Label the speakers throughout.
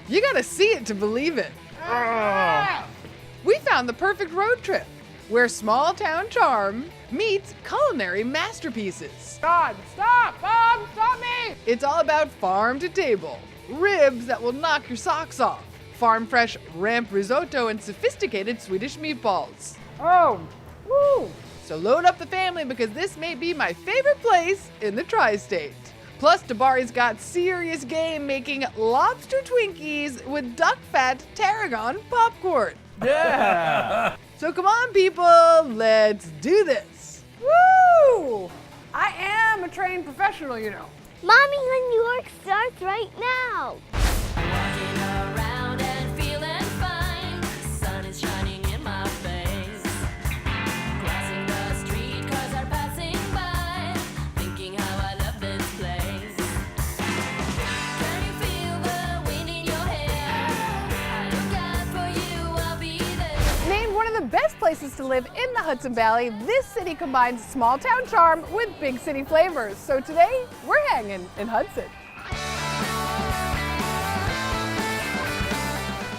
Speaker 1: You gotta see it to believe it. We found the perfect road trip, where small town charm meets culinary masterpieces.
Speaker 2: God, stop! Mom, stop me!
Speaker 1: It's all about farm to table, ribs that will knock your socks off, farm fresh ramp risotto, and sophisticated Swedish meatballs.
Speaker 2: Oh, woo!
Speaker 1: So load up the family because this may be my favorite place in the tri-state. Plus, Tabari's got serious game making lobster Twinkies with duck fat tarragon popcorn.
Speaker 3: Yeah!
Speaker 1: So come on, people, let's do this.
Speaker 2: Woo! I am a trained professional, you know.
Speaker 4: Mommy, the New York starts right now.
Speaker 5: Walking around and feeling fine. Sun is shining in my face. Crossing the street, cars are passing by. Thinking how I love this place. Can you feel the wind in your hair? I look out for you, I'll be there.
Speaker 2: Named one of the best places to live in the Hudson Valley, this city combines small town charm with big city flavors. So today, we're hanging in Hudson.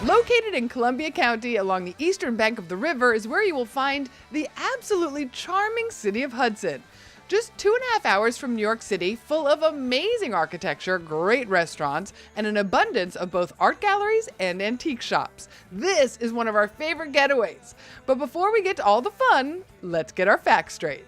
Speaker 1: Located in Columbia County along the eastern bank of the river is where you will find the absolutely charming city of Hudson. Just 2.5 hours from New York City, full of amazing architecture, great restaurants, and an abundance of both art galleries and antique shops. This is one of our favorite getaways. But before we get to all the fun, let's get our facts straight.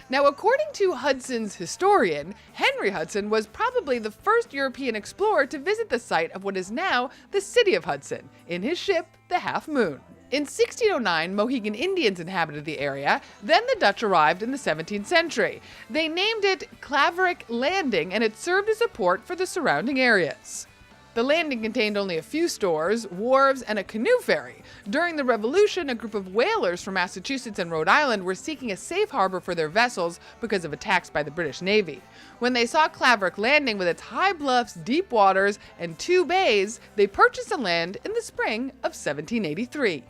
Speaker 1: Now, according to Hudson's historian, Henry Hudson was probably the first European explorer to visit the site of what is now the city of Hudson in his ship, the Half Moon. In 1609, Mohegan Indians inhabited the area, then the Dutch arrived in the 17th century. They named it Claverick Landing, and it served as a port for the surrounding areas. The landing contained only a few stores, wharves, and a canoe ferry. During the Revolution, a group of whalers from Massachusetts and Rhode Island were seeking a safe harbor for their vessels because of attacks by the British Navy. When they saw Claverick Landing with its high bluffs, deep waters, and 2 bays, they purchased the land in the spring of 1783.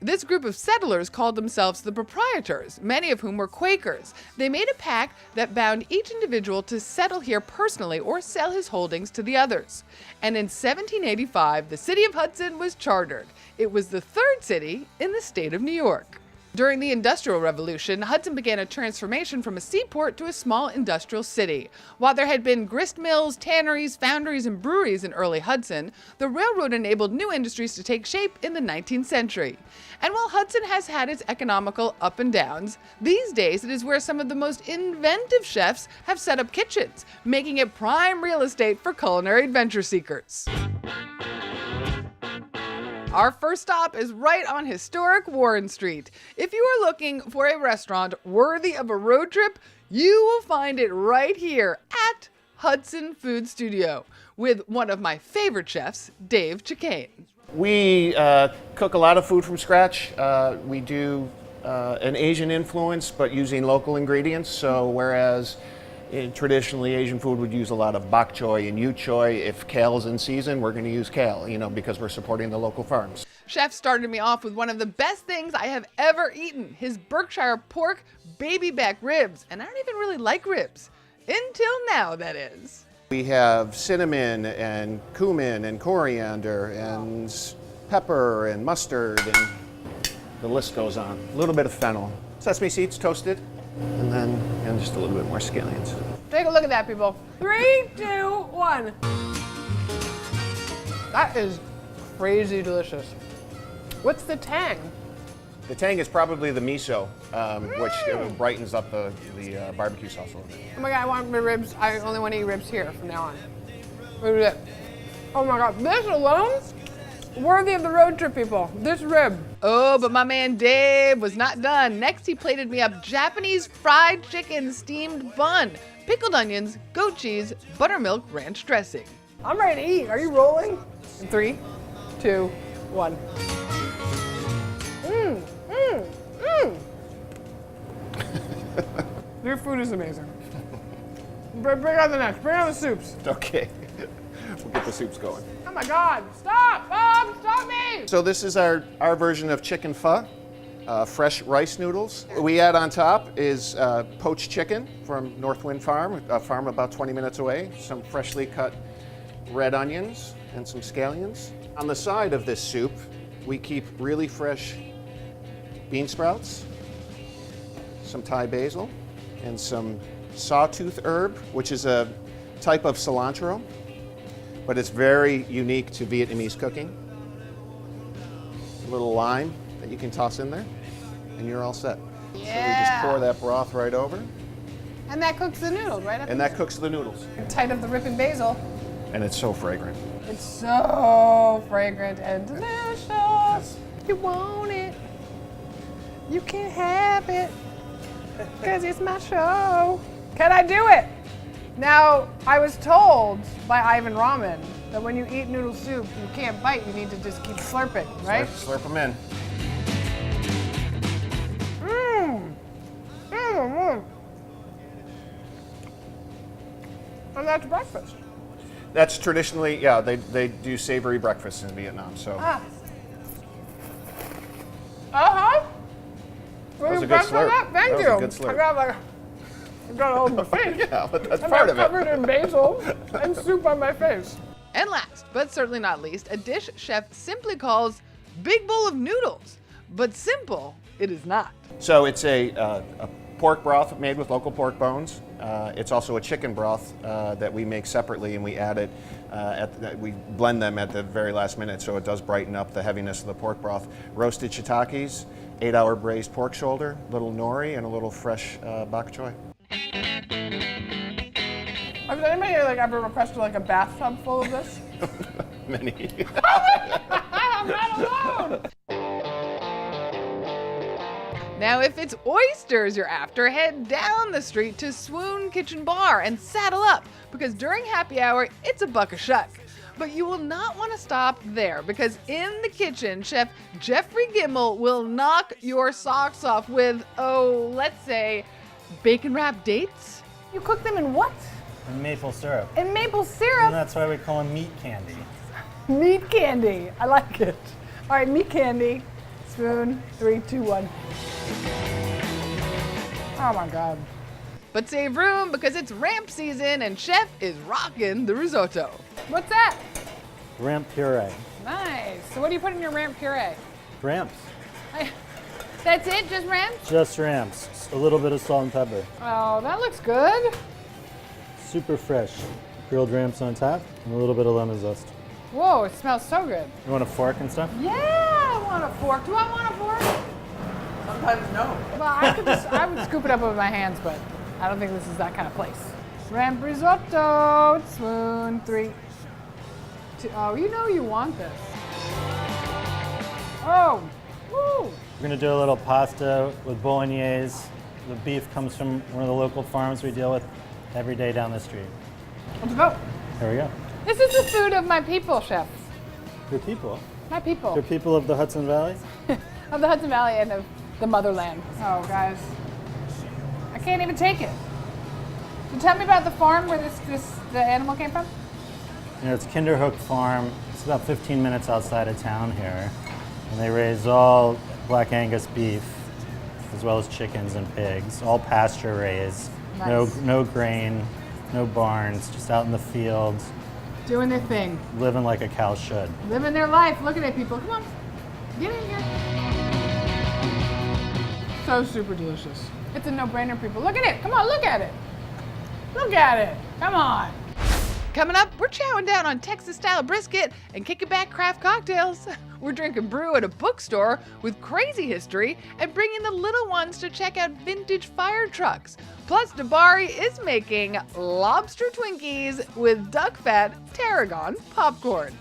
Speaker 1: This group of settlers called themselves the proprietors, many of whom were Quakers. They made a pact that bound each individual to settle here personally or sell his holdings to the others. And in 1785, the city of Hudson was chartered. It was the 3rd city in the state of New York. During the Industrial Revolution, Hudson began a transformation from a seaport to a small industrial city. While there had been grist mills, tanneries, foundries, and breweries in early Hudson, the railroad enabled new industries to take shape in the 19th century. And while Hudson has had its economical up and downs, these days it is where some of the most inventive chefs have set up kitchens, making it prime real estate for culinary adventure seekers. Our first stop is right on historic Warren Street. If you are looking for a restaurant worthy of a road trip, you will find it right here at HUDSON Food Studio with one of my favorite chefs, Dave Chicane.
Speaker 3: We cook a lot of food from scratch. We do an Asian influence, but using local ingredients. So whereas traditionally Asian food would use a lot of bok choy and yu choy, if kale's in season, we're going to use kale, because we're supporting the local farms.
Speaker 1: Chef started me off with one of the best things I have ever eaten, his Berkshire pork baby back ribs. And I don't even really like ribs. Until now, that is.
Speaker 3: We have cinnamon and cumin and coriander and pepper and mustard, and the list goes on. A little bit of fennel. Sesame seeds toasted, and then just a little bit more scallions.
Speaker 2: Take a look at that, people. 3, 2, 1. That is crazy delicious. What's the tang?
Speaker 3: The tang is probably the miso, which brightens up the barbecue sauce a little bit.
Speaker 2: Oh my God, I want my ribs. I only want to eat ribs here from now on. Look at it. Oh my God, this alone, worthy of the road trip, people. This rib.
Speaker 1: Oh, but my man Dave was not done. Next, he plated me up Japanese fried chicken steamed bun, pickled onions, goat cheese, buttermilk ranch dressing.
Speaker 2: I'm ready to eat. Are you rolling? In 3, 2, 1. Your food is amazing. Bring on the next. Bring on the soups.
Speaker 3: Okay, we'll get the soups going.
Speaker 2: Oh my God! Stop, Bob! Stop me!
Speaker 3: So this is our version of chicken pho, fresh rice noodles. We add on top is poached chicken from Northwind Farm, a farm about 20 minutes away. Some freshly cut red onions and some scallions. On the side of this soup, we keep really fresh bean sprouts, some Thai basil, and some sawtooth herb, which is a type of cilantro, but it's very unique to Vietnamese cooking. A little lime that you can toss in there, and you're all set. So we just pour that broth right over,
Speaker 2: And that cooks the noodles, right?
Speaker 3: and that cooks the noodles.
Speaker 2: Tight of the ripping basil.
Speaker 3: And it's so fragrant.
Speaker 2: It's so fragrant and delicious. You want it. You can have it. Because it's my show. Can I do it? Now, I was told by Ivan Ramen that when you eat noodle soup, you can't bite. You need to just keep slurping, right?
Speaker 3: Slurp them in.
Speaker 2: And that's breakfast.
Speaker 3: That's traditionally, yeah, they do savory breakfasts in Vietnam, so.
Speaker 2: Uh-huh.
Speaker 3: That was a good slurp.
Speaker 2: Thank
Speaker 3: That was
Speaker 2: you.
Speaker 3: a good slurp.
Speaker 2: I gotta hold my face.
Speaker 3: Yeah, but that's
Speaker 2: I'm
Speaker 3: part of it.
Speaker 2: covered in basil and soup on my face.
Speaker 1: And last, but certainly not least, a dish chef simply calls Big Bowl of Noodles. But simple, it is not.
Speaker 3: So it's a pork broth made with local pork bones. It's also a chicken broth that we make separately, and we add it. We blend them at the very last minute, so it does brighten up the heaviness of the pork broth. Roasted shiitakes, 8-hour braised pork shoulder, little nori, and a little fresh bok choy.
Speaker 2: Has anybody ever requested a bathtub full of this?
Speaker 3: Many.
Speaker 2: I'm not alone.
Speaker 1: Now, if it's oysters you're after, head down the street to Swoon Kitchen Bar and saddle up, because during happy hour, it's a buck a shuck. But you will not want to stop there, because in the kitchen, Chef Jeffrey Gimmel will knock your socks off with, let's say, bacon-wrapped dates?
Speaker 2: You cook them in what?
Speaker 6: And maple syrup.
Speaker 2: In maple
Speaker 6: And
Speaker 2: syrup?
Speaker 6: that's why we call them meat candy.
Speaker 2: Meat candy. I like it. All right, meat candy. Spoon. 3, 2, 1. Oh my God.
Speaker 1: But save room, because it's ramp season and Chef is rocking the risotto.
Speaker 2: What's that?
Speaker 6: Ramp puree.
Speaker 2: Nice. So what do you put in your ramp puree?
Speaker 6: Ramps.
Speaker 2: That's it? Just ramps?
Speaker 6: Just ramps. A little bit of salt and pepper.
Speaker 2: Oh, that looks good.
Speaker 6: Super fresh. Grilled ramps on top and a little bit of lemon zest.
Speaker 2: Whoa, it smells so good.
Speaker 6: You want a fork and stuff?
Speaker 2: Yeah, I want a fork. Do I want a fork?
Speaker 3: Sometimes no.
Speaker 2: Well, I would scoop it up with my hands, but I don't think this is that kind of place. Ramp risotto. Swoon. 3, 2. Oh, you know you want this. Oh, woo.
Speaker 6: We're gonna do a little pasta with bolognese. The beef comes from one of the local farms we deal with every day down the street.
Speaker 2: Let's go.
Speaker 6: Here we go.
Speaker 2: This is the food of my people, Chef.
Speaker 6: Good people.
Speaker 2: My people.
Speaker 6: Good people of the Hudson Valley.
Speaker 2: Of the Hudson Valley and of the motherland. Oh, guys. I can't even take it. So tell me about the farm where the animal came from.
Speaker 6: It's Kinderhook Farm. It's about 15 minutes outside of town here. And they raise all Black Angus beef, as well as chickens and pigs, all pasture raised.
Speaker 2: Nice.
Speaker 6: No grain, no barns, just out in the fields,
Speaker 2: Doing their thing.
Speaker 6: living like a cow should.
Speaker 2: Living their life. Look at it, people. Come on. Get in here. So super delicious. It's a no-brainer, people. Look at it. Come on, look at it. Look at it. Come on.
Speaker 1: Coming up, we're chowing down on Texas-style brisket and kicking back craft cocktails. We're drinking brew at a bookstore with crazy history and bringing the little ones to check out vintage fire trucks. Plus, Dabari is making lobster Twinkies with duck fat tarragon popcorn.